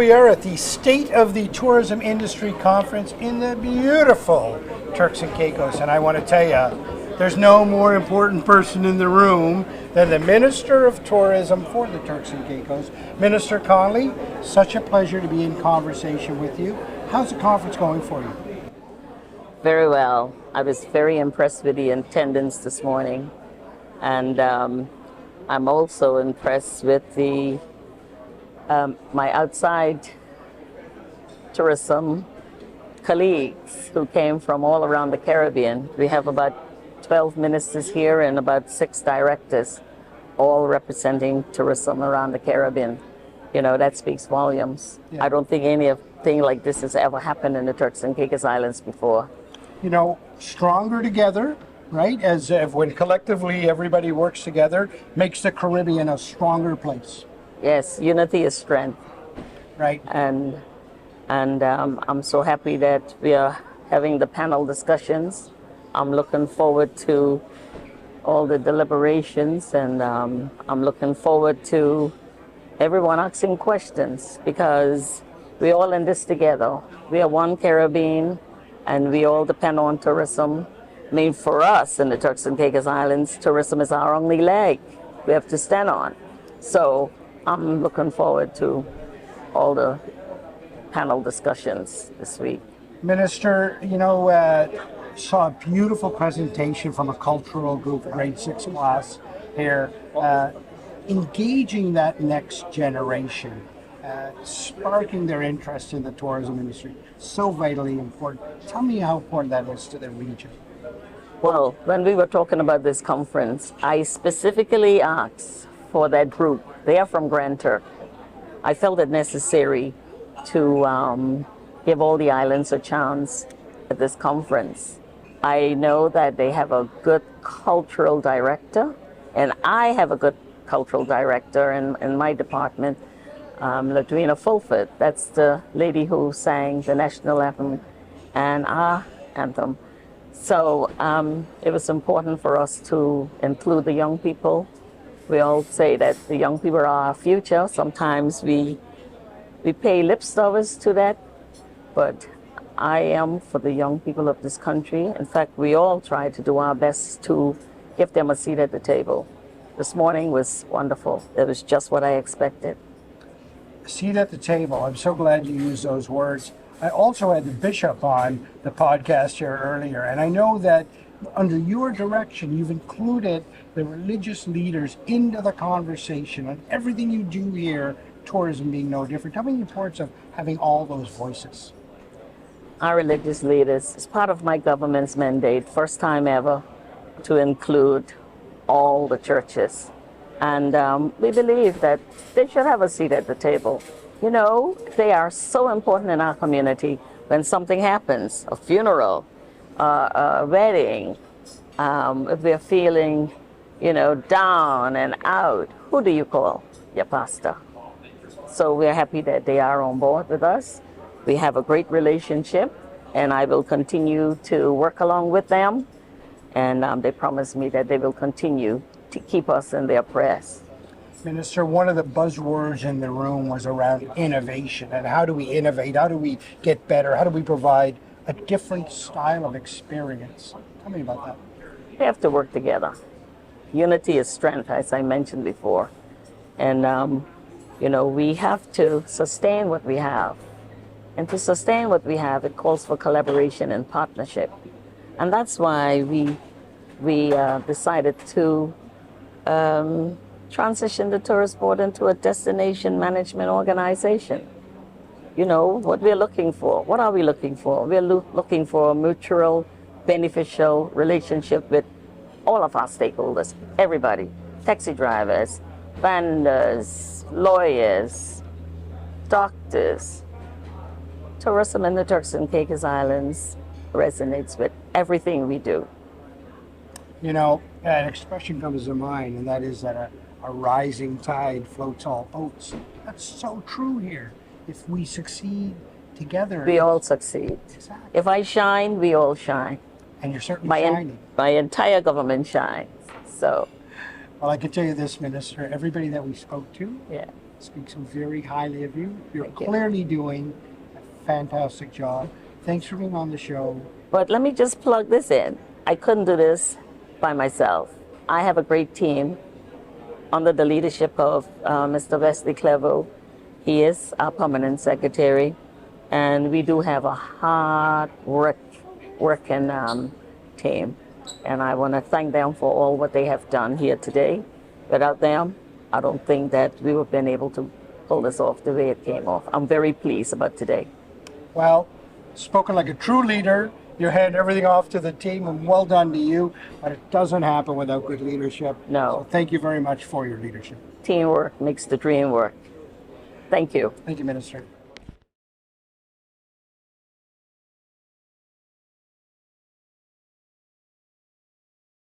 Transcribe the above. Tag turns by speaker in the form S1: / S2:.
S1: we are at the State of the Tourism Industry Conference in the beautiful Turks and Caicos. And I want to tell you, there's no more important person in the room than the Minister of Tourism for the Turks and Caicos, Minister Connolly. Such a pleasure to be in conversation with you. How's the conference going for you?
S2: Very well. I was very impressed with the attendance this morning. And I'm also impressed with the my outside tourism colleagues who came from all around the Caribbean. We have about 12 ministers here and about 6 directors, all representing tourism around the Caribbean. You know, that speaks volumes. Yeah. I don't think anything like this has ever happened in the Turks and Caicos Islands before.
S1: You know, stronger together, right? As when collectively everybody works together, makes the Caribbean a stronger place.
S2: Yes, unity is strength.
S1: Right.
S2: And I'm so happy that we are having the panel discussions. I'm looking forward to all the deliberations, and I'm looking forward to everyone asking questions, because we're all in this together. We are one Caribbean, and we all depend on tourism. I mean, for us in the Turks and Caicos Islands, tourism is our only leg we have to stand on. So I'm looking forward to all the panel discussions this week.
S1: Minister, you know, saw a beautiful presentation from a cultural group, grade 6 class here, engaging that next generation, sparking their interest in the tourism industry. So vitally important. Tell me how important that is to the region.
S2: Well, when we were talking about this conference, I specifically asked for that group. They are from Grand Turk. I felt it necessary to give all the islands a chance at this conference. I know that they have a good cultural director, and I have a good cultural director in my department, Ladwina Fulford. That's the lady who sang the national anthem and our anthem. So it was important for us to include the young people. We all say that the young people are our future. Sometimes we pay lip service to that, but I am for the young people of this country. In fact, we all try to do our best to give them a seat at the table. This morning was wonderful. It was just what I expected.
S1: Seat at the table. I'm so glad you used those words. I also had the bishop on the podcast here earlier, and I know that under your direction, you've included the religious leaders into the conversation on everything you do here, tourism being no different. Tell me the importance of having all those voices.
S2: Our religious leaders, it's part of my government's mandate, first time ever, to include all the churches. And we believe that they should have a seat at the table. You know, they are so important in our community. When something happens, a funeral, a wedding, if we're feeling, you know, down and out, who do you call? Your pastor. So we're happy that they are on board with us. We have a great relationship, and I will continue to work along with them. And they promised me that they will continue to keep us in their prayers.
S1: Minister, one of the buzzwords in the room was around innovation. And how do we innovate? How do we get better? How do we provide a different style of experience? Tell me about that.
S2: We have to work together. Unity is strength, as I mentioned before. And, you know, we have to sustain what we have. And to sustain what we have, it calls for collaboration and partnership. And that's why we decided to transition the tourist board into a destination management organization. You know, what we're looking for. What are we looking for? We're looking for a mutual, beneficial relationship with all of our stakeholders, everybody. Taxi drivers, vendors, lawyers, doctors. Tourism in the Turks and Caicos Islands resonates with everything we do.
S1: You know, an expression comes to mind, and that is that a rising tide floats all boats. That's so true here. If we succeed together,
S2: we all succeed.
S1: Exactly.
S2: If I shine, we all shine.
S1: And you're certainly shining.
S2: My entire government shines. So,
S1: well, I can tell you this, Minister, everybody that we spoke to,
S2: yeah,
S1: speaks very highly of you. You're
S2: Thank you.
S1: clearly doing a fantastic job. Thanks for being on the show.
S2: But let me just plug this in. I couldn't do this by myself. I have a great team under the leadership of Mr. Wesley Clevo. He is our permanent secretary, and we do have a hard working team. And I want to thank them for all what they have done here today. Without them, I don't think that we would have been able to pull this off the way it came off. I'm very pleased about today.
S1: Well, spoken like a true leader. You hand everything off to the team, and well done to you. But it doesn't happen without good leadership.
S2: No.
S1: So thank you very much for your leadership.
S2: Teamwork makes the dream work. Thank you.
S1: Thank you, Minister.